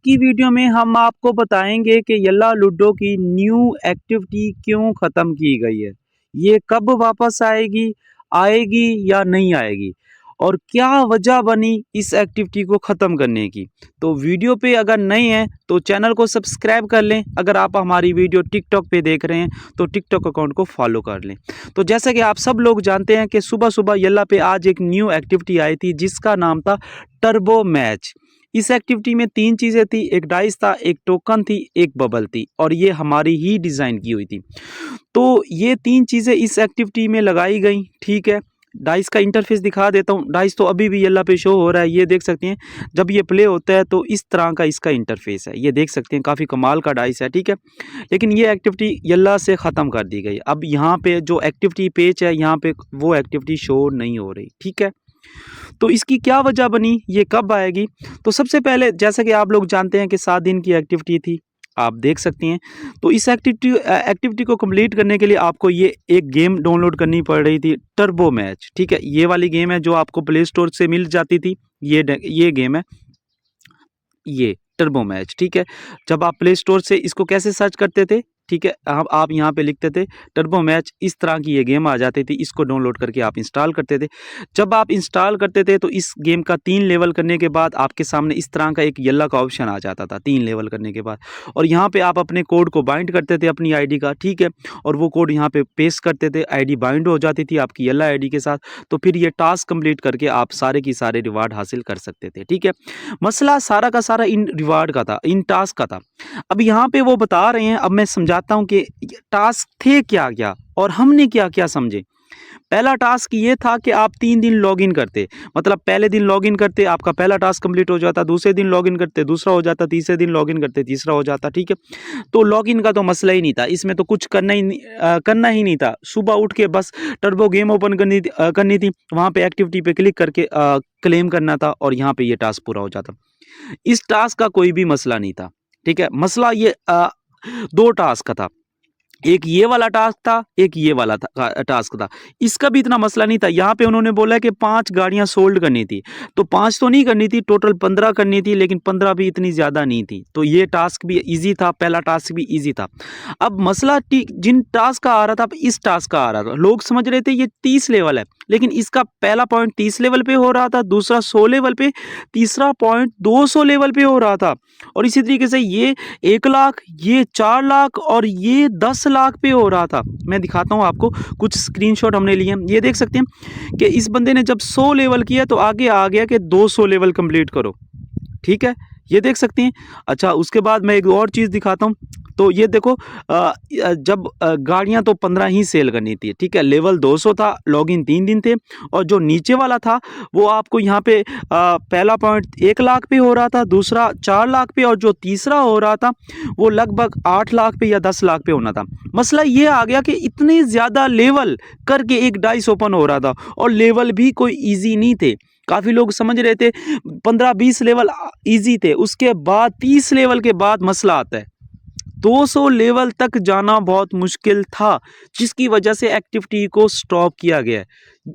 की वीडियो में हम आपको बताएंगे कि यल्ला लूडो की न्यू एक्टिविटी क्यों ख़त्म की गई है, ये कब वापस आएगी, आएगी या नहीं आएगी और क्या वजह बनी इस एक्टिविटी को ख़त्म करने की। तो वीडियो पे अगर नए हैं तो चैनल को सब्सक्राइब कर लें। अगर आप हमारी वीडियो टिकटॉक पे देख रहे हैं तो टिकटॉक अकाउंट को फॉलो कर लें। तो जैसा कि आप सब लोग जानते हैं कि सुबह सुबह यल्ला पे आज एक न्यू एक्टिविटी आई थी जिसका नाम था टर्बो मैच। इस एक्टिविटी में 3 चीज़ें थी, एक डाइस था, एक टोकन थी, एक बबल थी और ये हमारी ही डिज़ाइन की हुई थी। तो ये 3 चीज़ें इस एक्टिविटी में लगाई गई, ठीक है। डाइस का इंटरफेस दिखा देता हूँ। डाइस तो अभी भी यल्ला पे शो हो रहा है, ये देख सकते हैं। जब ये प्ले होता है तो इस तरह का इसका इंटरफेस है, ये देख सकते हैं, काफ़ी कमाल का डाइस है, ठीक है। लेकिन ये एक्टिविटी यल्ला से ख़त्म कर दी गई। अब यहाँ पे जो एक्टिविटी पेज है, यहाँ पे वो एक्टिविटी शो नहीं हो रही, ठीक है। तो इसकी क्या वजह बनी, ये कब आएगी? तो सबसे पहले जैसा कि आप लोग जानते हैं कि 7 दिन की एक्टिविटी थी, आप देख सकती हैं। तो इस एक्टिविटी को कंप्लीट करने के लिए आपको ये एक गेम डाउनलोड करनी पड़ रही थी, टर्बो मैच, ठीक है। ये वाली गेम है जो आपको प्ले स्टोर से मिल जाती थी। ये गेम है, ये टर्बो मैच, ठीक है। जब आप प्ले स्टोर से इसको कैसे सर्च करते थे, ठीक है, आप यहाँ पे लिखते थे टर्बो मैच, इस तरह की ये गेम आ जाती थी। इसको डाउनलोड करके आप इंस्टॉल करते थे। जब आप इंस्टॉल करते थे तो इस गेम का 3 लेवल करने के बाद आपके सामने इस तरह का एक येलो का ऑप्शन आ जाता था 3 लेवल करने के बाद। और यहाँ पे आप अपने कोड को बाइंड करते थे अपनी आईडी का, ठीक है। और वो कोड यहाँ पे पेस्ट करते थे, आईडी बाइंड हो जाती थी आपकी येलो आईडी के साथ। तो फिर ये टास्क कंप्लीट करके आप सारे की सारे रिवार्ड हासिल कर सकते थे, ठीक है। मसला सारा का सारा इन रिवार्ड का था, इन टास्क का था। अब यहाँ पे वो बता रहे हैं, अब मैं समझाता हूँ कि टास्क थे क्या क्या और हमने क्या क्या समझे। पहला टास्क ये था कि आप 3 दिन लॉगिन करते, मतलब पहले दिन लॉगिन करते आपका पहला टास्क कंप्लीट हो जाता, दूसरे दिन लॉगिन करते दूसरा हो जाता, तीसरे दिन लॉगिन करते तीसरा हो जाता, ठीक है। तो लॉगिन का तो मसला ही नहीं था, इसमें तो कुछ करना ही नहीं था। सुबह उठ के बस टर्बो गेम ओपन करनी थी, वहाँ पे एक्टिविटी पे क्लिक करके क्लेम करना था और यहाँ पे ये टास्क पूरा हो जाता। इस टास्क का कोई भी मसला नहीं था, ठीक है। मसला ये 2 टास्क का था, एक ये वाला टास्क था, एक ये वाला टास्क था। इसका भी इतना मसला नहीं था। यहाँ पे उन्होंने बोला कि 5 गाड़ियाँ सोल्ड करनी थी, तो 5 तो नहीं करनी थी, टोटल 15 करनी थी, लेकिन 15 भी इतनी ज़्यादा नहीं थी। तो ये टास्क भी ईजी था, पहला टास्क भी ईजी था। अब मसला जिन टास्क का आ रहा था, अब इस टास्क का आ रहा था। लोग समझ रहे थे ये 30 लेवल है, लेकिन इसका पहला पॉइंट 30 लेवल पे हो रहा था, दूसरा 100 लेवल पे, तीसरा पॉइंट 200 लेवल पे हो रहा था। और इसी तरीके से ये 1 लाख, ये 4 लाख और ये 10 लाख पे हो रहा था। मैं दिखाता हूँ आपको, कुछ स्क्रीनशॉट हमने लिए हैं। ये देख सकते हैं कि इस बंदे ने जब 100 लेवल किया तो आगे आ गया कि 200 लेवल कंप्लीट करो, ठीक है। ये देख सकते हैं। अच्छा, उसके बाद मैं एक और चीज़ दिखाता हूँ। तो ये देखो, जब गाड़ियाँ तो 15 ही सेल करनी थी, ठीक है। लेवल 200 था, लॉगिन 3 दिन थे। और जो नीचे वाला था वो आपको यहाँ पे पहला पॉइंट 1 लाख पे हो रहा था, दूसरा 4 लाख पे और जो तीसरा हो रहा था वो लगभग 8 लाख पे या 10 लाख पे होना था। मसला ये आ गया कि इतने ज़्यादा लेवल करके एक डाइस ओपन हो रहा था और लेवल भी कोई ईजी नहीं थे। काफ़ी लोग समझ रहे थे 15-20 लेवल ईजी थे, उसके बाद 30 लेवल के बाद मसला आता है। 200 लेवल तक जाना बहुत मुश्किल था, जिसकी वजह से एक्टिविटी को स्टॉप किया गया है।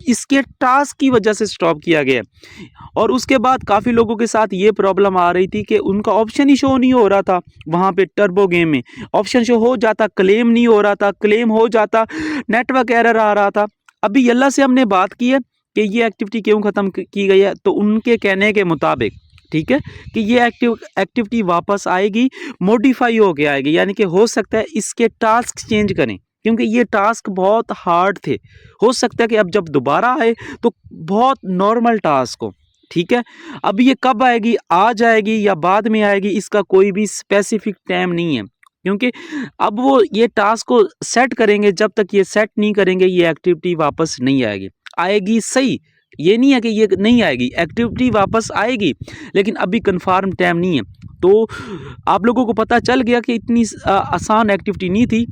इसके टास्क की वजह से स्टॉप किया गया है। और उसके बाद काफ़ी लोगों के साथ ये प्रॉब्लम आ रही थी कि उनका ऑप्शन ही शो नहीं हो रहा था। वहाँ पे टर्बो गेम में ऑप्शन शो हो जाता, क्लेम नहीं हो रहा था, क्लेम हो जाता, नेटवर्क एरर आ रहा था। अभी यल्ला से हमने बात की है कि ये एक्टिविटी क्यों ख़त्म की गई है, तो उनके कहने के मुताबिक, ठीक है, कि ये एक्टिविटी वापस आएगी, मॉडिफाई हो के आएगी, यानी कि हो सकता है इसके टास्क चेंज करें, क्योंकि ये टास्क बहुत हार्ड थे। हो सकता है कि अब जब दोबारा आए तो बहुत नॉर्मल टास्क हो, ठीक है। अब ये कब आएगी, आज आएगी या बाद में आएगी, इसका कोई भी स्पेसिफिक टाइम नहीं है, क्योंकि अब वो ये टास्क को सेट करेंगे, जब तक ये सेट नहीं करेंगे ये एक्टिविटी वापस नहीं आएगी। आएगी सही, ये नहीं है कि ये नहीं आएगी, एक्टिविटी वापस आएगी, लेकिन अभी कंफर्म टाइम नहीं है। तो आप लोगों को पता चल गया कि इतनी आसान एक्टिविटी नहीं थी,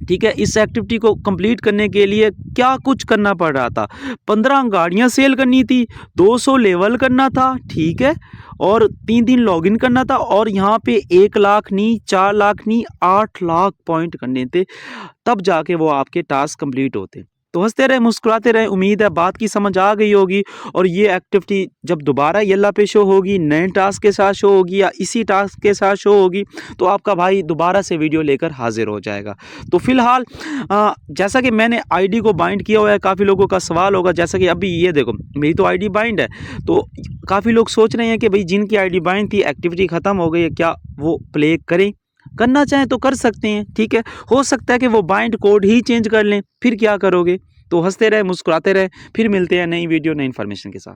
ठीक है। इस एक्टिविटी को कंप्लीट करने के लिए क्या कुछ करना पड़ रहा था। 15 गाड़ियां सेल करनी थी, 200 लेवल करना था, ठीक है, और 3 दिन लॉगिन करना था, और यहाँ पे 1 लाख नहीं, 4 लाख नहीं, 8 लाख पॉइंट करने थे, तब जाके वो आपके टास्क कंप्लीट होते। तो हंसते रहे, मुस्कुराते रहे। उम्मीद है बात की समझ आ गई होगी। और ये एक्टिविटी जब दोबारा येल्ला पे शो होगी, नए टास्क के साथ शो होगी या इसी टास्क के साथ शो होगी, तो आपका भाई दोबारा से वीडियो लेकर हाजिर हो जाएगा। तो फिलहाल जैसा कि मैंने आईडी को बाइंड किया हुआ है, काफ़ी लोगों का सवाल होगा, जैसा कि अभी ये देखो मेरी तो आईडी बाइंड है, तो काफ़ी लोग सोच रहे हैं कि भाई जिनकी आईडी बाइंड थी एक्टिविटी ख़त्म हो गई है, क्या वो प्ले करें? करना चाहें तो कर सकते हैं, ठीक है। हो सकता है कि वो बाइंड कोड ही चेंज कर लें, फिर क्या करोगे? तो हंसते रहे, मुस्कुराते रहे, फिर मिलते हैं नई वीडियो नई इन्फॉर्मेशन के साथ।